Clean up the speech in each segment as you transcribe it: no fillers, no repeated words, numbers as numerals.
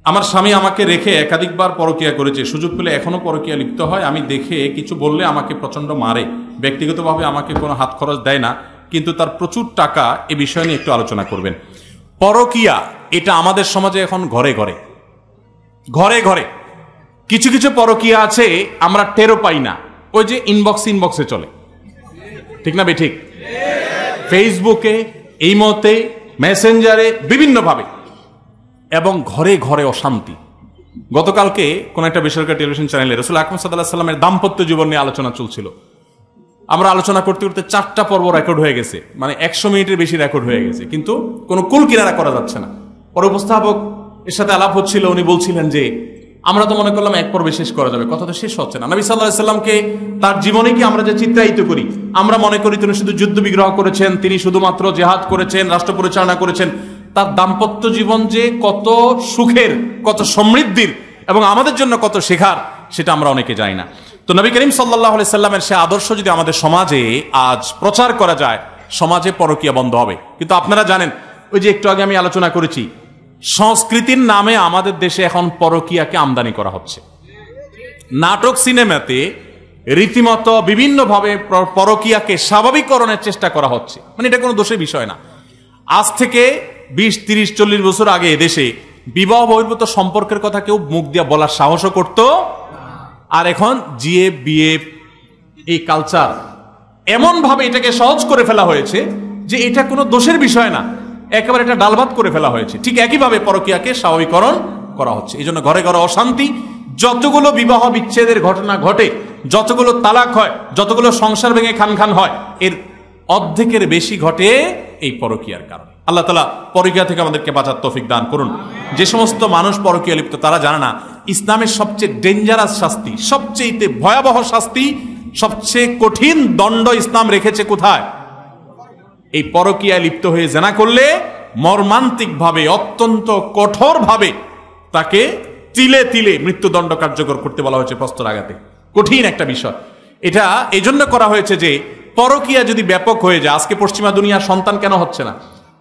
আমার স্বামী আমাকে রেখে একাধিকবার পরকীয়া করেছে, সুযোগ পেলে এখনো পরকীয়া লিপ্ত হয়। আমি দেখে কিছু বললে আমাকে প্রচণ্ড মারে, ব্যক্তিগতভাবে আমাকে কোনো হাত খরচ দেয় না, কিন্তু তার প্রচুর টাকা। এ বিষয় নিয়ে একটু আলোচনা করবেন। পরকীয়া এটা আমাদের সমাজে এখন ঘরে ঘরে ঘরে ঘরে। কিছু কিছু পরকীয়া আছে আমরা টেরও পাই না, ওই যে ইনবক্সে চলে, ঠিক না বেঠিক? ফেসবুকে, ইমোতে, মেসেঞ্জারে, বিভিন্নভাবে, এবং ঘরে ঘরে অশান্তি। গতকালকে কোন একটা বেসরকারি টেলিভিশন চ্যানেলে রাসূল আকরাম সাল্লাল্লাহু আলাইহি ওয়াসাল্লামের দাম্পত্য জীবন নিয়ে আলোচনা চলছিল। আমরা আলোচনা করতে করতে 4টা পর্ব রেকর্ড হয়ে গেছে, মানে 100 মিনিটের বেশি রেকর্ড হয়ে গেছে, কিন্তু কোনো কুল কিনারা করা যাচ্ছে না। পরে উপস্থাপক এর সাথে আলাপ হচ্ছিল, উনি বলছিলেন যে আমরা তো মনে করলাম এক পর্বে শেষ করা যাবে, কথা তো শেষ হচ্ছে না। নবী সাল্লাল্লাহু আলাইহি সাল্লামকে তার জীবনে কি আমরা যে চিত্রায়িত করি, আমরা মনে করি তিনি শুধু যুদ্ধ বিগ্রহ করেছেন, তিনি শুধুমাত্র জিহাদ করেছেন, রাষ্ট্র পরিচালনা করেছেন। তার দাম্পত্য জীবন যে কত সুখের, কত সমৃদ্ধির এবং আমাদের জন্য কত শেখার, সেটা আমরা অনেকে জানি না। তো নবী করিম সাল্লাল্লাহু আলাইহি সাল্লামের সে আদর্শ যদি আমাদের সমাজে আজ প্রচার করা যায়, সমাজে পরকীয়া বন্ধ হবে। কিন্তু আপনারা জানেন, ওই যে একটু আগে আমি আলোচনা করেছি, সংস্কৃতির নামে আমাদের দেশে এখন পরকীয়াকে আমদানি করা হচ্ছে। নাটক, সিনেমাতে রীতিমতো বিভিন্নভাবে পরকীয়াকে স্বাভাবিককরণের চেষ্টা করা হচ্ছে। মানে এটা কোনো দোষের বিষয় না। আজ থেকে 20, 30, 40 বছর আগে এদেশে বিবাহ বহির্ভূত সম্পর্কের কথা কেউ মুখ দিয়ে বলার সাহসও করত। আর এখন জিএফ, বিএফ, এই কালচার এমন ভাবে এটাকে সহজ করে ফেলা হয়েছে যে এটা কোনো দোষের বিষয় না, একেবারে এটা ডালভাত করে ফেলা হয়েছে। ঠিক একইভাবে পরকীয়াকে স্বাভাবিকরণ করা হচ্ছে। এই জন্য ঘরে ঘরে অশান্তি। যতগুলো বিবাহ বিচ্ছেদের ঘটনা ঘটে, যতগুলো তালাক হয়, যতগুলো সংসার ভেঙে খান খান হয়, এর অর্ধেকের বেশি ঘটে এই পরকীয়ার কারণে। আল্লাহ তাআলা পরকীয়া থেকে আমাদেরকে বাঁচার তৌফিক দান করুন। যে সমস্ত মানুষ পরকীয়া লিপ্ত, তারা জানে না ইসলামের সবচেয়ে ডেঞ্জারাস শাস্তি, সবচেয়ে ভয়াবহ শাস্তি, সবচেয়ে কঠিন দণ্ড ইসলাম রেখেছে কোথায়? এই পরকীয়া লিপ্ত হয়ে জেনা করলে মর্মান্তিক ভাবে, অত্যন্ত কঠোর ভাবে তাকে তিলে তিলে মৃত্যুদণ্ড কার্যকর করতে বলা হয়েছে প্রস্তর আঘাতে। কঠিন একটা বিষয়। এটা এই জন্য করা হয়েছে যে পরকীয়া যদি ব্যাপক হয়ে যায়, আজকে পশ্চিমা দুনিয়ার সন্তান কেন হচ্ছে না?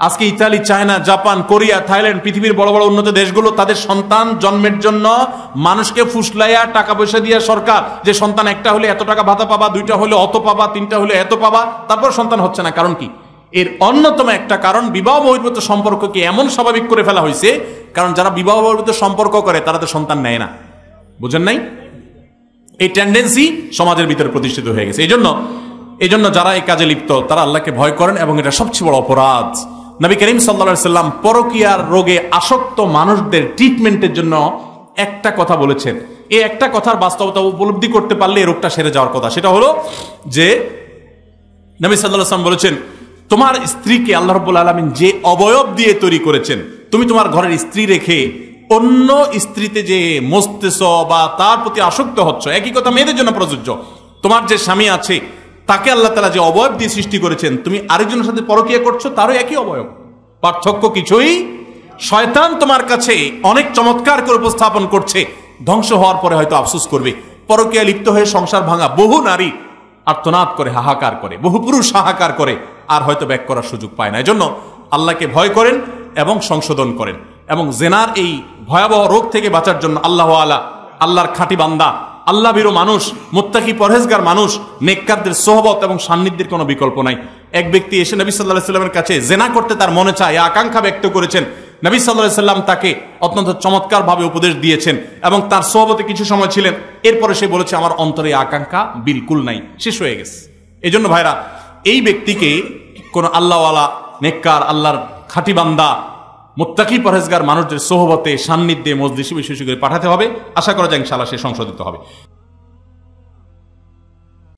আজকে Italy, China, Japan, Korea, Thailand, পৃথিবীর বড় বড় উন্নত দেশগুলো তাদের সন্তান জন্মের জন্য মানুষকে ফুসলাইয়া টাকা পয়সা দিয়ে সরকার, যে সন্তান একটা হলে এত টাকা ভাতা পাবা, 2টা হলে অত পাবা, 3টা হলে এত পাবা, তারপর সন্তান হচ্ছে না। কারণ কি? এর অন্যতম একটা কারণ বিবাহ বহির্ভূত সম্পর্ককে এমন স্বাভাবিক করে ফেলা হয়েছে, কারণ যারা বিবাহ বহির্ভূত সম্পর্ক করে তারা তো সন্তান নেয় না। বুঝেন নাই? এই টেন্ডেন্সি সমাজের ভিতরে প্রতিষ্ঠিত হয়ে গেছে। এই জন্য যারা এই কাজে লিপ্ত তারা আল্লাহকে ভয় করেন, এবং এটা সবচেয়ে বড় অপরাধ। নবী করিম সাল্লাল্লাহু আলাইহি সাল্লাম পরকীয়ার রোগে আসক্ত মানুষদের ট্রিটমেন্টের জন্য একটা কথা বলেছেন। এই একটা কথার বাস্তবতা উপলব্ধি করতে পারলে এই রোগটা সেরে যাওয়ার কথা। সেটা হলো যে নবী সাল্লাল্লাহু আলাইহি সাল্লাম বলেছেন, তোমার স্ত্রীকে আল্লাহ রাব্বুল আলামিন যে অবয়ব দিয়ে তৈরি করেছেন, তুমি তোমার ঘরের স্ত্রী রেখে অন্য স্ত্রীতে যে মস্তেছ বা তার প্রতি আসক্ত হচ্ছ, একই কথা মেয়েদের জন্য প্রযোজ্য। তোমার যে স্বামী আছে তাকে আল্লাহ তাআলা যে অবয়ব দিয়ে সৃষ্টি করেছেন, তুমি আরেকজনের সাথে পরকীয়া করছো, তারও একই অবয়ব, পার্থক্য কিছুই। শয়তান তোমার কাছে অনেক চমৎকার করে উপস্থাপন করছে, ধ্বংস হওয়ার পরে হয়তো আফসোস করবে। পরকীয়া লিপ্ত হয়ে সংসার ভাঙা বহু নারী আর্তনাদ করে, হাহাকার করে, বহু পুরুষ হাহাকার করে, আর হয়তো ব্যাক করার সুযোগ পায় না। এজন্য আল্লাহকে ভয় করেন এবং সংশোধন করেন, এবং জেনার এই ভয়াবহ রোগ থেকে বাঁচার জন্য আল্লাহর খাঁটি বান্দা, আল্লাহ ভীরু মানুষ, মুত্তাকি পরহেজগার মানুষ, নেককারদের সোহবত এবং সান্নিধ্যের কোনো বিকল্প নাই। এক ব্যক্তি এসে নবী সাল্লাল্লাহু আলাইহি সাল্লামের কাছে জেনা করতে তার মনে চায়, আকাঙ্ক্ষা ব্যক্ত করেছেন। নবী সাল্লাল্লাহু আলাইহি সাল্লাম তাকে অত্যন্ত চমৎকার ভাবে উপদেশ দিয়েছেন এবং তার সোহবতে কিছু সময় ছিলেন। এরপরে সে বলেছে, আমার অন্তরে আকাঙ্ক্ষা বিলকুল নাই, শেষ হয়ে গেছে। এই জন্য ভাইরা, এই ব্যক্তিকে কোন আল্লাহওয়ালা, নেককার, আল্লাহর খাঁটি বান্দা, মুত্তাকি পরহেজগার মানুষদের সোহবতে, সান্নিধ্যে, মজলিসে বিশেষ করে পাঠাতে হবে। আশা করা যায় ইনশাআল্লাহ সে সংশোধিত হবে।